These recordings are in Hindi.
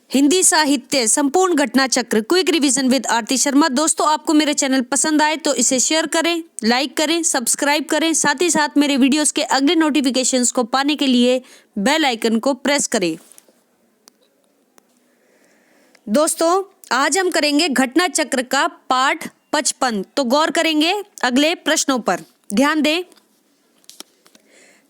हिंदी साहित्य संपूर्ण घटना चक्र क्विक रिवीजन विद आरती शर्मा। दोस्तों, आपको मेरे चैनल पसंद आए तो इसे शेयर करें, लाइक करें, सब्सक्राइब करें। साथ ही साथ मेरे वीडियोस के अगले नोटिफिकेशंस को पाने के लिए बेल आइकन को प्रेस करें। दोस्तों, आज हम करेंगे घटना चक्र का पाठ 55। तो गौर करेंगे अगले प्रश्नों पर। ध्यान दें,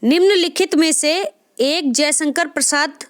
निम्नलिखित में से एक जयशंकर प्रसाद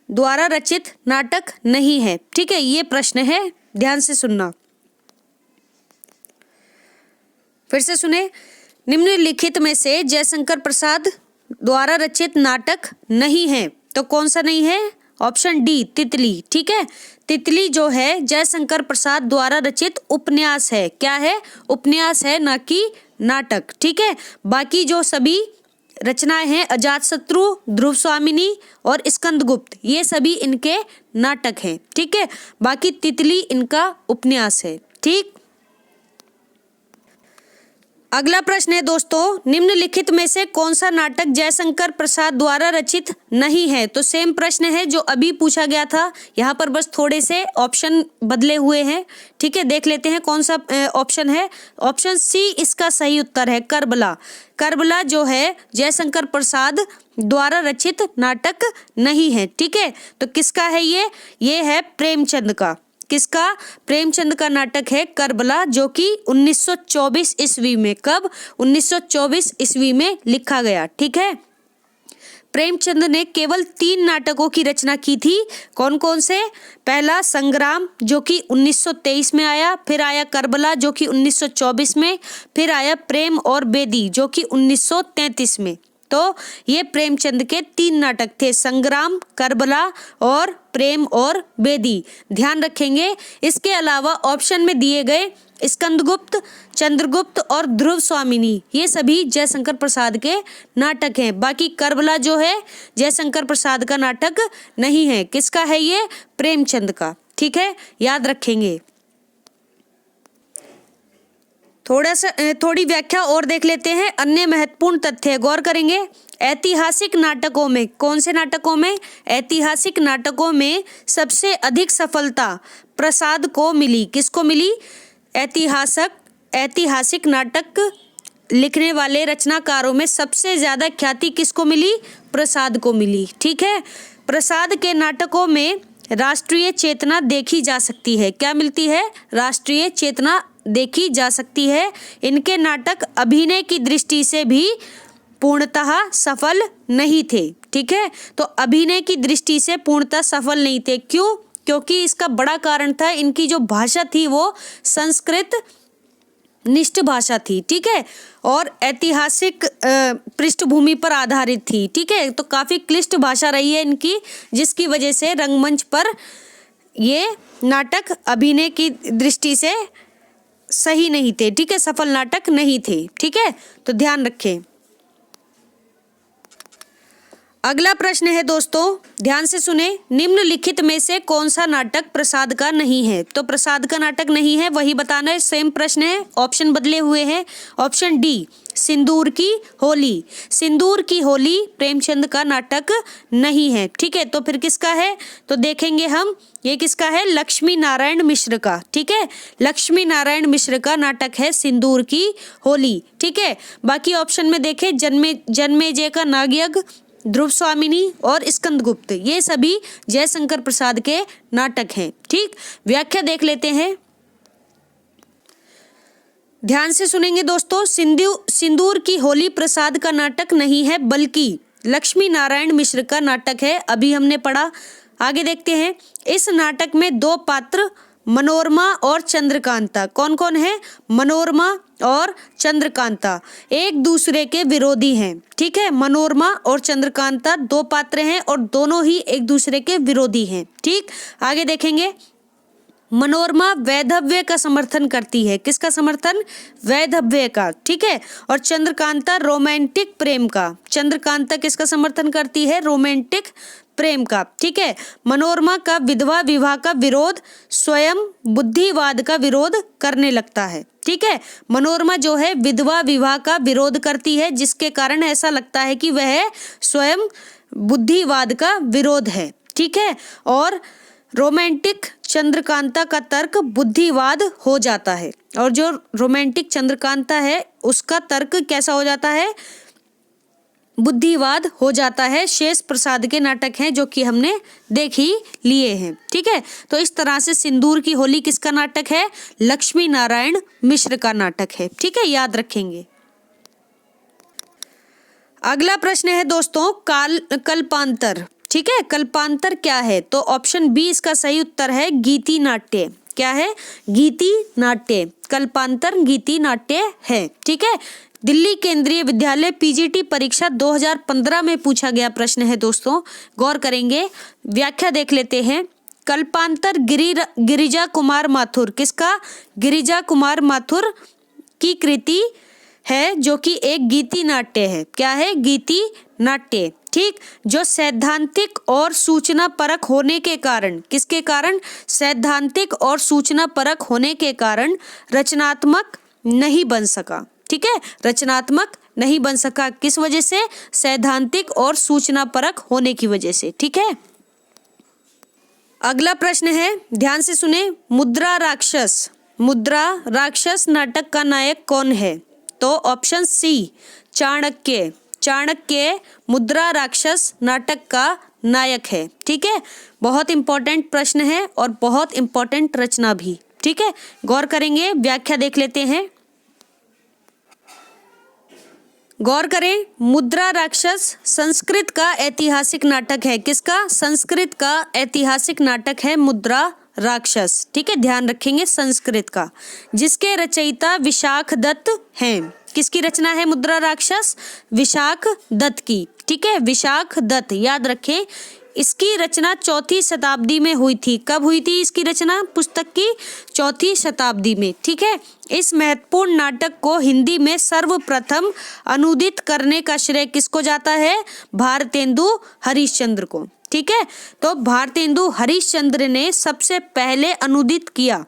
द्वारा रचित नाटक नहीं है। ठीक है, ये प्रश्न है, ध्यान से सुनना। फिर से सुने, निम्नलिखित में से जयशंकर प्रसाद द्वारा रचित नाटक नहीं है। तो कौन सा नहीं है? ऑप्शन डी, तितली। ठीक है, तितली जो है जयशंकर प्रसाद द्वारा रचित उपन्यास है। क्या है? उपन्यास है, ना कि नाटक। ठीक है, बाकी जो सभी रचनाएं हैं, अजातशत्रु, ध्रुव स्वामिनी और स्कंदगुप्त, ये सभी इनके नाटक हैं। ठीक है, बाकी तितली इनका उपन्यास है। ठीक, अगला प्रश्न है दोस्तों, निम्नलिखित में से कौन सा नाटक जयशंकर प्रसाद द्वारा रचित नहीं है? तो सेम प्रश्न है जो अभी पूछा गया था, यहाँ पर बस थोड़े से ऑप्शन बदले हुए हैं। ठीक है, देख लेते हैं कौन सा ऑप्शन है। ऑप्शन सी इसका सही उत्तर है, करबला। करबला जो है जयशंकर प्रसाद द्वारा रचित नाटक नहीं है। ठीक है, तो किसका है ये है प्रेमचंद का। किसका? प्रेमचंद का नाटक है करबला, जो कि 1924 ईस्वी में, कब? 1924 ईस्वी में लिखा गया। ठीक है, प्रेमचंद ने केवल 3 नाटकों की रचना की थी। कौन कौन से? पहला संग्राम, जो कि 1923 में आया, फिर आया करबला जो कि 1924 में, फिर आया प्रेम और बेदी जो कि 1933 में। तो ये प्रेमचंद के 3 नाटक थे, संग्राम, करबला और प्रेम और बेदी। ध्यान रखेंगे। इसके अलावा ऑप्शन में दिए गए स्कंदगुप्त, चंद्रगुप्त और ध्रुव स्वामिनी, ये सभी जयशंकर प्रसाद के नाटक हैं। बाकी करबला जो है जयशंकर प्रसाद का नाटक नहीं है। किसका है ये? प्रेमचंद का। ठीक है, याद रखेंगे। थोड़ी व्याख्या और देख लेते हैं। अन्य महत्वपूर्ण तथ्य गौर करेंगे। ऐतिहासिक नाटकों में, कौन से नाटकों में? ऐतिहासिक नाटकों में सबसे अधिक सफलता प्रसाद को मिली। किसको मिली? ऐतिहासिक नाटक लिखने वाले रचनाकारों में सबसे ज्यादा ख्याति किसको मिली? प्रसाद को मिली। ठीक है, प्रसाद के नाटकों में राष्ट्रीय चेतना देखी जा सकती है। क्या मिलती है? राष्ट्रीय चेतना देखी जा सकती है। इनके नाटक अभिनय की दृष्टि से भी पूर्णतः सफल नहीं थे। ठीक है, तो अभिनय की दृष्टि से पूर्णतः सफल नहीं थे। क्यों? क्योंकि इसका बड़ा कारण था, इनकी जो भाषा थी वो संस्कृत निष्ठ भाषा थी। ठीक है, और ऐतिहासिक पृष्ठभूमि पर आधारित थी। ठीक है, तो काफी क्लिष्ट भाषा रही है इनकी, जिसकी वजह से रंगमंच पर ये नाटक अभिनय की दृष्टि से सही नहीं थे। ठीक है, सफल नाटक नहीं थे। ठीक है, तो ध्यान रखें। अगला प्रश्न है दोस्तों, ध्यान से सुने, निम्नलिखित में से कौन सा नाटक प्रसाद का नहीं है? तो प्रसाद का नाटक नहीं है, वही बताना है। सेम प्रश्न है, ऑप्शन बदले हुए हैं। ऑप्शन डी, सिंदूर की होली। सिंदूर की होली प्रेमचंद का नाटक नहीं है। ठीक है, तो फिर किसका है? तो देखेंगे हम, ये किसका है? लक्ष्मी नारायण मिश्र का। ठीक है, लक्ष्मी नारायण मिश्र का नाटक है सिंदूर की होली। ठीक है, बाकी ऑप्शन में देखें, जन्मेजय का नागयज्ञ, ध्रुव स्वामिनी और स्कंदगुप्त, ये सभी जयशंकर प्रसाद के नाटक हैं। ठीक, व्याख्या देख लेते हैं, ध्यान से सुनेंगे दोस्तों। सिंदूर की होली प्रसाद का नाटक नहीं है, बल्कि लक्ष्मी नारायण मिश्र का नाटक है। अभी हमने पढ़ा, आगे देखते हैं। इस नाटक में 2 पात्र मनोरमा और चंद्रकांता, कौन कौन है? मनोरमा और चंद्रकांता एक दूसरे के विरोधी हैं। ठीक है, मनोरमा और चंद्रकांता 2 पात्र हैं और दोनों ही एक दूसरे के विरोधी हैं। ठीक, आगे देखेंगे। मनोरमा वैधव्य का समर्थन करती है। किसका समर्थन? वैधव्य का। ठीक है, और चंद्रकांता रोमांटिक प्रेम का। चंद्रकांता किसका समर्थन करती है? रोमांटिक प्रेम का। ठीक है, मनोरमा का विधवा विवाह का विरोध स्वयं बुद्धिवाद का विरोध करने लगता है। ठीक है, मनोरमा जो है विधवा विवाह का विरोध करती है, जिसके कारण ऐसा लगता है कि वह स्वयं बुद्धिवाद का विरोध है। ठीक है। और रोमांटिक चंद्रकांता का तर्क बुद्धिवाद हो जाता है, और जो रोमांटिक चंद्रकांता है उसका तर्क कैसा हो जाता है, बुद्धिवाद हो जाता है। शेष प्रसाद के नाटक हैं जो कि हमने देख ही लिए हैं, ठीक है। तो इस तरह से सिंदूर की होली किसका नाटक है, लक्ष्मी नारायण मिश्र का नाटक है, ठीक है, याद रखेंगे। अगला प्रश्न है दोस्तों कल्पांतर, ठीक है। कल्पांतर क्या है, तो ऑप्शन बी इसका सही उत्तर है गीति नाट्य। क्या है, गीति नाट्य। कल्पांतर गीति नाट्य है, ठीक है। दिल्ली केंद्रीय विद्यालय पीजीटी परीक्षा 2015 में पूछा गया प्रश्न है दोस्तों, गौर करेंगे। व्याख्या देख लेते हैं। कल्पांतर गिरिजा कुमार माथुर, किसका, गिरिजा कुमार माथुर की कृति है जो कि एक गीति नाट्य है। क्या है, गीति नाट्य, ठीक। जो सैद्धांतिक और सूचना परक होने के कारण, किसके कारण, सैद्धांतिक और सूचना परक होने के कारण रचनात्मक नहीं बन सका, ठीक है। रचनात्मक नहीं बन सका किस वजह से, सैद्धांतिक और सूचना परक होने की वजह से, ठीक है। अगला प्रश्न है, ध्यान से सुने। मुद्रा राक्षस नाटक का नायक कौन है, तो ऑप्शन सी चाणक्य। चाणक्य मुद्रा राक्षस नाटक का नायक है, ठीक है। बहुत इंपॉर्टेंट प्रश्न है और बहुत इंपॉर्टेंट रचना भी, ठीक है। गौर करेंगे, व्याख्या देख लेते हैं। गौर करें, मुद्रा राक्षस संस्कृत का ऐतिहासिक नाटक है। किसका, संस्कृत का ऐतिहासिक नाटक है मुद्रा राक्षस, ठीक है, ध्यान रखेंगे, संस्कृत का, जिसके रचयिता विशाख दत्त हैं। किसकी रचना है मुद्रा राक्षस, विशाख दत्त की, ठीक है, विशाख दत्त, याद रखें। इसकी रचना 4वीं शताब्दी में हुई थी। कब हुई थी इसकी रचना, पुस्तक की 4वीं शताब्दी में, ठीक है। इस महत्वपूर्ण नाटक को हिंदी में सर्वप्रथम अनुदित करने का श्रेय किसको जाता है, भारतेंदु हरिश्चंद्र को, ठीक है। तो भारतेंदु हरिश्चंद्र ने सबसे पहले अनुदित किया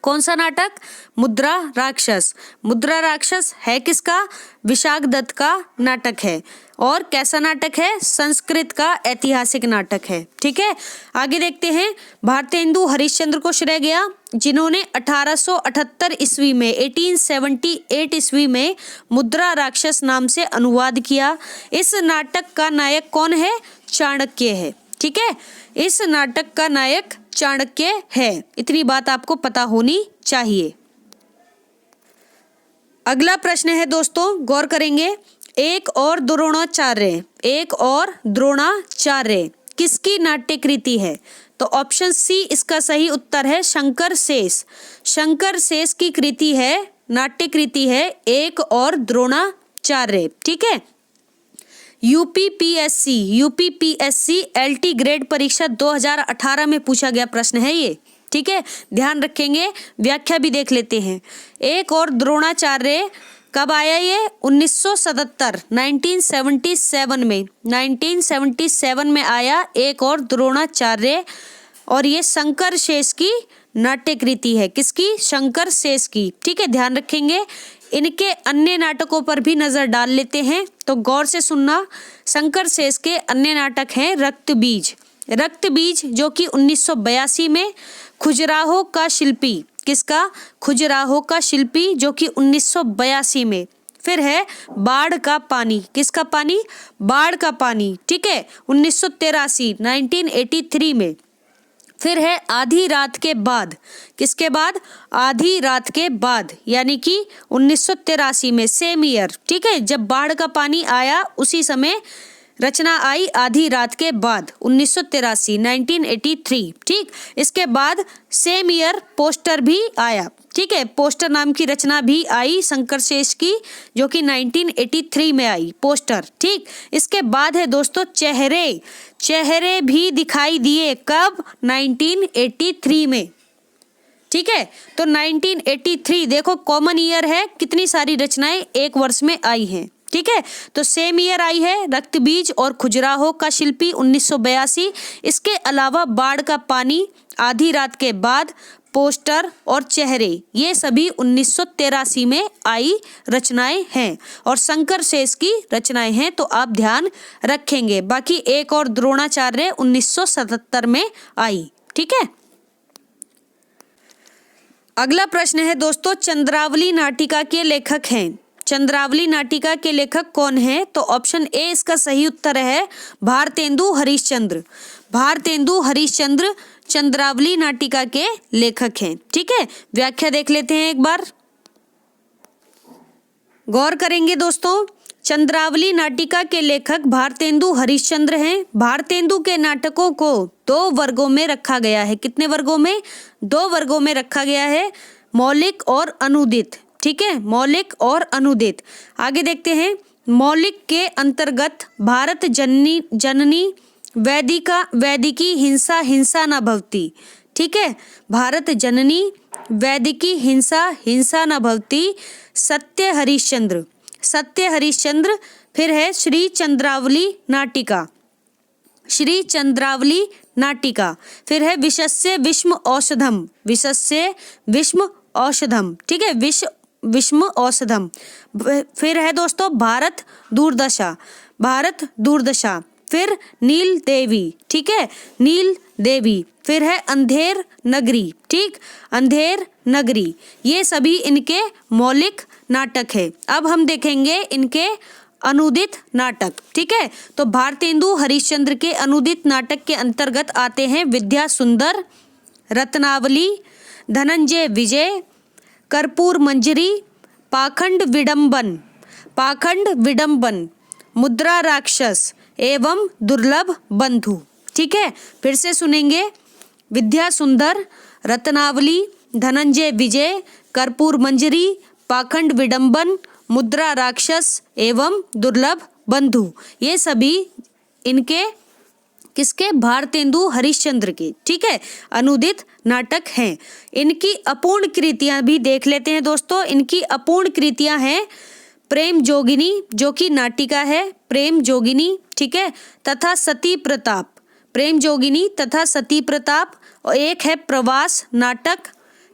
कौन सा नाटक, मुद्रा राक्षस। मुद्रा राक्षस है किसका, विशाख दत्त का नाटक है, और कैसा नाटक है, संस्कृत का ऐतिहासिक नाटक है, ठीक है। आगे देखते हैं। भारतेंदु हरिश्चंद्र को श्रेय गया जिन्होंने 1878 ईस्वी में 1878 ईस्वी में मुद्रा राक्षस नाम से अनुवाद किया। इस नाटक का नायक कौन है, चाणक्य है, ठीक है। इस नाटक का नायक चाणक्य है, इतनी बात आपको पता होनी चाहिए। अगला प्रश्न है दोस्तों, गौर करेंगे। एक और द्रोणाचार्य किसकी नाट्य कृति है, तो ऑप्शन सी इसका सही उत्तर है शंकर शेष। शंकर शेष की कृति है, नाट्य कृति है एक और द्रोणाचार्य, ठीक है। यूपीपीएससी एलटी ग्रेड परीक्षा 2018 में पूछा गया प्रश्न है ये, ठीक है, ध्यान रखेंगे। व्याख्या भी देख लेते हैं। एक और द्रोणाचार्य कब आया ये, 1977 में आया एक और द्रोणाचार्य, और ये शंकर शेष की नाट्य कृति है। किसकी, शंकर शेष की, ठीक है, ध्यान रखेंगे। इनके अन्य नाटकों पर भी नजर डाल लेते हैं, तो गौर से सुनना। शंकर शेष के अन्य नाटक हैं रक्त बीज जो कि 1982 में, खजुराहो का शिल्पी, किसका, खजुराहो का शिल्पी जो कि 1982 में। फिर है बाढ़ का पानी, किसका पानी, बाढ़ का पानी, ठीक है, 1983 में। फिर है आधी रात के बाद, किसके बाद, आधी रात के बाद, यानी कि 1983 में, सेम ईयर, ठीक है, जब बाढ़ का पानी आया उसी समय रचना आई आधी रात के बाद, 1983, ठीक। इसके बाद सेम ईयर पोस्टर भी आया, ठीक है, पोस्टर नाम की रचना भी आई शंकर शेष की, जो कि 1983 में आई, पोस्टर, ठीक। इसके बाद है दोस्तों चेहरे भी दिखाई दिए, कब, 1983 में, ठीक है। तो 1983 देखो कॉमन ईयर है, कितनी सारी रचनाएं एक वर्ष में आई हैं, ठीक है। तो सेम ईयर आई है रक्त बीज और खजुराहो का शिल्पी 1982। इसके अलावा बाढ़ का पानी, आधी रात के बाद, पोस्टर और चेहरे, ये सभी 1983 में आई रचनाएं हैं और शंकर शेष की रचनाएं हैं, तो आप ध्यान रखेंगे। बाकी एक और द्रोणाचार्य 1977 में आई। ठीक है, अगला प्रश्न है दोस्तों, चंद्रावली नाटिका के लेखक हैं। चंद्रावली नाटिका के लेखक कौन है? तो ऑप्शन ए इसका सही उत्तर है भारतेंदु हरिश्चंद्र। भारतेंदु हरिश्चंद्र चंद्रावली नाटिका के लेखक हैं। ठीक है, व्याख्या देख लेते हैं एक बार, गौर करेंगे दोस्तों। चंद्रावली नाटिका के लेखक भारतेंदु हरिश्चंद्र हैं। भारतेंदु के नाटकों को 2 वर्गों में रखा गया है। कितने वर्गों में? 2 वर्गों में रखा गया है, मौलिक और अनूदित। ठीक है, मौलिक और अनूदित। आगे देखते हैं, मौलिक के अंतर्गत भारत जननी वैदिकी हिंसा हिंसा न भवती। ठीक है, भारत जननी वैदिकी हिंसा हिंसा न भवती, सत्य हरिश्चंद्र। सत्य हरिश्चंद्र। फिर है श्री चंद्रावली नाटिका। श्री चंद्रावली नाटिका। फिर है विषस्य विषम औषधम। विषस्य विषम औषधम। ठीक है, विषम औषधम। फिर है दोस्तों भारत दूरदशा। भारत दूरदशा। फिर नील देवी। ठीक है, नील देवी। फिर है अंधेर नगरी। ठीक, अंधेर नगरी। ये सभी इनके मौलिक नाटक है। अब हम देखेंगे इनके अनूदित नाटक। ठीक है, तो भारतेंदु हरिश्चंद्र के अनूदित नाटक के अंतर्गत आते हैं विद्या सुंदर, रत्नावली, धनंजय विजय, कर्पूर मंजरी, पाखंड विडंबन, पाखंड विडंबन, मुद्रा राक्षस एवं दुर्लभ बंधु। ठीक है, फिर से सुनेंगे, विद्या सुंदर, रत्नावली, धनंजय विजय, कर्पूर मंजरी, पाखंड विडंबन, मुद्रा राक्षस एवं दुर्लभ बंधु। ये सभी इनके किसके? भारतेंदु हरिश्चंद्र के। ठीक है, अनूदित नाटक हैं। इनकी अपूर्ण कृतियां भी देख लेते हैं दोस्तों। इनकी अपूर्ण कृतियां हैं प्रेम जोगिनी, जो कि नाटिका है, प्रेम जोगिनी। ठीक है, तथा सती प्रताप। प्रेम जोगिनी तथा सती प्रताप। और एक है प्रवास नाटक।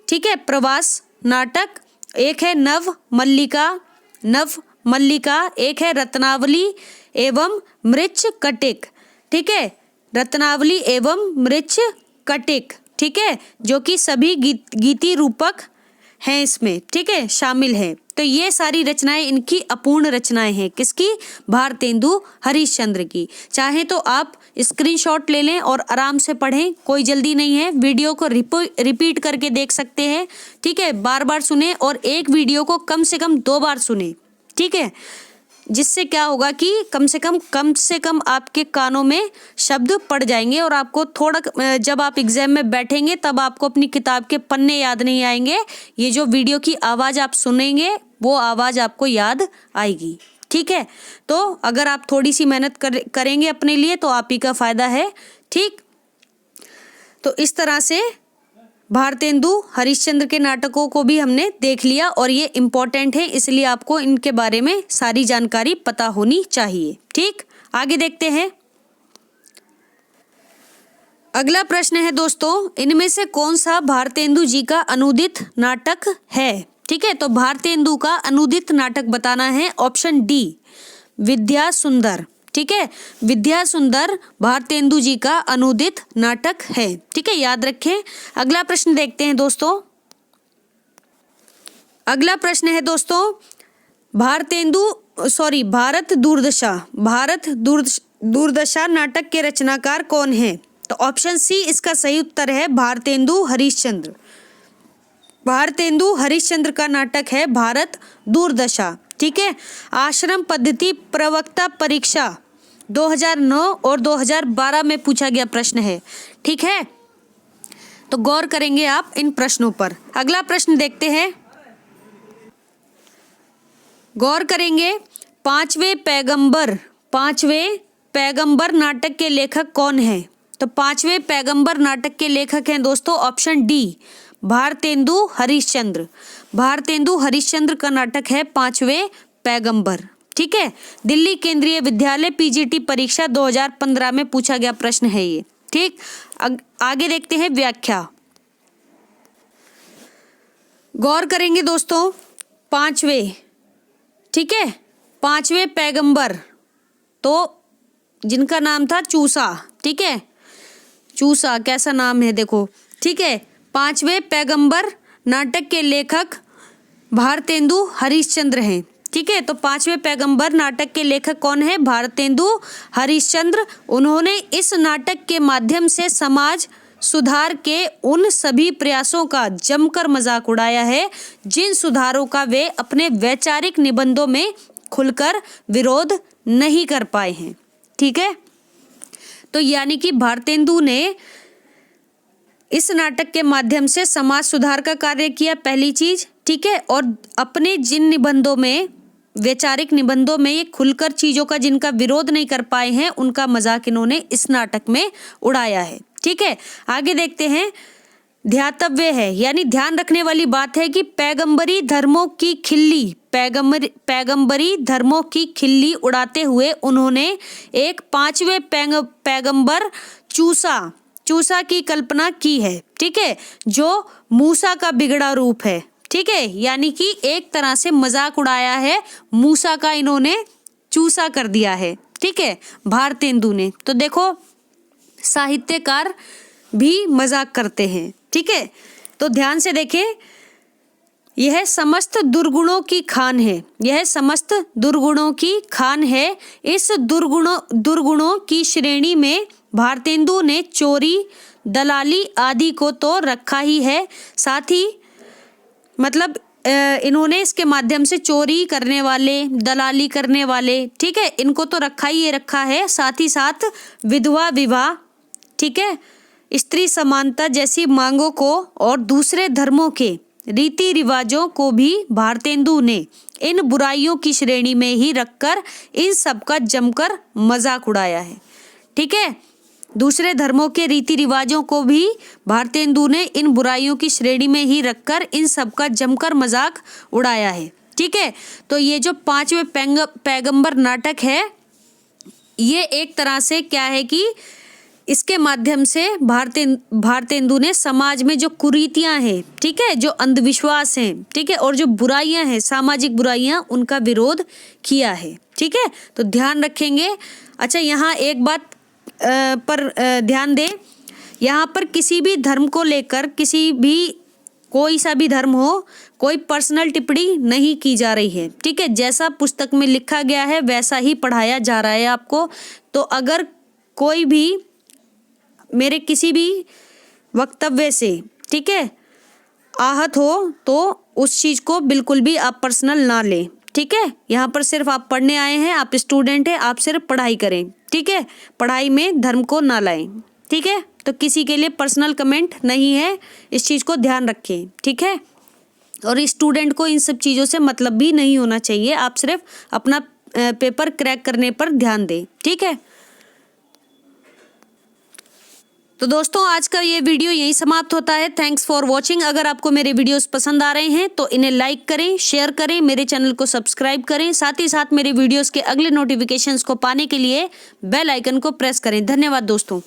ठीक है, प्रवास नाटक। एक है नव मल्लिका। नव मल्लिका। एक है रत्नावली एवं मृच्छ कटिक। ठीक है, रत्नावली एवं मृच्छ कटिक। ठीक है, जो कि सभी गीति रूपक हैं इसमें। ठीक है, शामिल है। तो ये सारी रचनाएं इनकी अपूर्ण रचनाएं हैं। किसकी? भारतेंदु हरिश्चंद्र की। चाहे तो आप स्क्रीनशॉट ले लें और आराम से पढ़ें, कोई जल्दी नहीं है। वीडियो को रिपीट करके देख सकते हैं। ठीक है, बार बार सुने और एक वीडियो को कम से कम 2 बार सुने। ठीक है, जिससे क्या होगा कि कम से कम आपके कानों में शब्द पड़ जाएंगे और आपको थोड़ा, जब आप एग्जाम में बैठेंगे तब आपको अपनी किताब के पन्ने याद नहीं आएंगे। ये जो वीडियो की आवाज़ आप सुनेंगे वो आवाज़ आपको याद आएगी। ठीक है, तो अगर आप थोड़ी सी मेहनत करेंगे अपने लिए तो आप ही का फायदा है। ठीक, तो इस तरह से भारतेंदु हरिश्चंद्र के नाटकों को भी हमने देख लिया और ये इम्पोर्टेंट है, इसलिए आपको इनके बारे में सारी जानकारी पता होनी चाहिए। ठीक, आगे देखते हैं। अगला प्रश्न है दोस्तों, इनमें से कौन सा भारतेंदु जी का अनूदित नाटक है? ठीक है, तो भारतेंदु का अनूदित नाटक बताना है। ऑप्शन डी, विद्या सुंदर। ठीक है, विद्या सुंदर भारतेंदु जी का अनूदित नाटक है। ठीक है, याद रखें। अगला प्रश्न देखते हैं दोस्तों। अगला प्रश्न है दोस्तों, भारत दूरदशा। भारत दूरदशा नाटक के रचनाकार कौन है? तो ऑप्शन सी इसका सही उत्तर है भारतेंदु हरिश्चंद्र। भारतेंदु हरिश्चंद्र का नाटक है भारत दूरदशा। ठीक है, आश्रम पद्धति प्रवक्ता परीक्षा 2009 और 2012 में पूछा गया प्रश्न है। ठीक है, तो गौर करेंगे आप इन प्रश्नों पर। अगला प्रश्न देखते हैं, गौर करेंगे। पांचवें पैगंबर नाटक के लेखक कौन है? तो पांचवें पैगंबर नाटक के लेखक हैं दोस्तों ऑप्शन डी, भारतेंदु हरिश्चंद्र। भारतेंदु हरिश्चंद्र का नाटक है पांचवें पैगंबर। ठीक है, दिल्ली केंद्रीय विद्यालय पीजीटी परीक्षा 2015 में पूछा गया प्रश्न है ये। ठीक, आगे देखते हैं व्याख्या। गौर करेंगे दोस्तों, पांचवें, ठीक है, पांचवें पैगंबर तो जिनका नाम था चूसा, ठीक है, चूसा कैसा नाम है देखो, ठीक है। पांचवें पैगंबर नाटक के लेखक भारतेंदु हरिश्चंद्र हैं, ठीक है। तो पांचवें पैगंबर नाटक के लेखक कौन है? भारतेंदु हरिश्चंद्र। उन्होंने इस नाटक के माध्यम से समाज सुधार के उन सभी प्रयासों का जमकर मजाक उड़ाया है जिन सुधारों का वे अपने वैचारिक निबंधों में खुलकर विरोध नहीं कर पाए हैं, ठीक है। तो यानी कि भारतेंदु ने इस नाटक के माध्यम से समाज सुधार का कार्य किया, पहली चीज, ठीक है। और अपने जिन निबंधों में, वैचारिक निबंधों में ये खुलकर चीजों का जिनका विरोध नहीं कर पाए हैं उनका मजाक इन्होंने इस नाटक में उड़ाया है, ठीक है। आगे देखते हैं। ध्यातव्य है यानी ध्यान रखने वाली बात है कि पैगंबरी धर्मों की खिल्ली, पैगंबरी धर्मों की खिल्ली उड़ाते हुए उन्होंने एक पांचवें पैगंबर चूसा की कल्पना की है, ठीक है, जो मूसा का बिगड़ा रूप है, ठीक है। यानी कि एक तरह से मजाक उड़ाया है, मूसा का इन्होंने चूसा कर दिया है, ठीक है, भारतेंदु ने। तो देखो साहित्यकार भी मजाक करते हैं, ठीक है। तो ध्यान से देखें, यह समस्त दुर्गुणों की खान है, यह समस्त दुर्गुणों की खान है। इस दुर्गुणों की श्रेणी में भारतेंदु ने चोरी, दलाली आदि को तो रखा ही है, साथ ही मतलब इन्होंने इसके माध्यम से चोरी करने वाले, दलाली करने वाले, ठीक है, इनको तो रखा है, साथ ही साथ विधवा विवाह, ठीक है, स्त्री समानता जैसी मांगों को और दूसरे धर्मों के रीति रिवाजों को भी भारतेंदु ने इन बुराइयों की श्रेणी में ही रखकर इन सब का जमकर मजाक उड़ाया है, ठीक है। दूसरे धर्मों के रीति रिवाजों को भी भारतेंदु ने इन बुराइयों की श्रेणी में ही रखकर इन सब का जमकर मजाक उड़ाया है, ठीक है। तो ये जो पांचवें पैगंबर नाटक है, ये एक तरह से क्या है कि इसके माध्यम से भारतेंदु ने समाज में जो कुरीतियां हैं, ठीक है, जो अंधविश्वास हैं, ठीक है, और जो बुराइयां हैं, सामाजिक बुराइयां, उनका विरोध किया है, ठीक है। तो ध्यान रखेंगे। अच्छा, यहाँ एक बात पर ध्यान दें, यहाँ पर किसी भी धर्म को लेकर, कोई सा भी धर्म हो, कोई पर्सनल टिप्पणी नहीं की जा रही है, ठीक है। जैसा पुस्तक में लिखा गया है वैसा ही पढ़ाया जा रहा है आपको। तो अगर कोई भी मेरे किसी भी वक्तव्य से, ठीक है, आहत हो तो उस चीज़ को बिल्कुल भी आप पर्सनल ना लें, ठीक है। यहाँ पर सिर्फ आप पढ़ने आए हैं, आप स्टूडेंट हैं, आप सिर्फ पढ़ाई करें, ठीक है, पढ़ाई में धर्म को ना लाएं, ठीक है। तो किसी के लिए पर्सनल कमेंट नहीं है, इस चीज़ को ध्यान रखें, ठीक है। और स्टूडेंट को इन सब चीज़ों से मतलब भी नहीं होना चाहिए, आप सिर्फ अपना पेपर क्रैक करने पर ध्यान दें, ठीक है। तो दोस्तों आज का ये वीडियो यहीं समाप्त होता है। Thanks for watching. अगर आपको मेरे वीडियोस पसंद आ रहे हैं तो इन्हें लाइक करें, शेयर करें, मेरे चैनल को सब्सक्राइब करें, साथ ही साथ मेरे वीडियोस के अगले नोटिफिकेशंस को पाने के लिए बेल आइकन को प्रेस करें। धन्यवाद दोस्तों।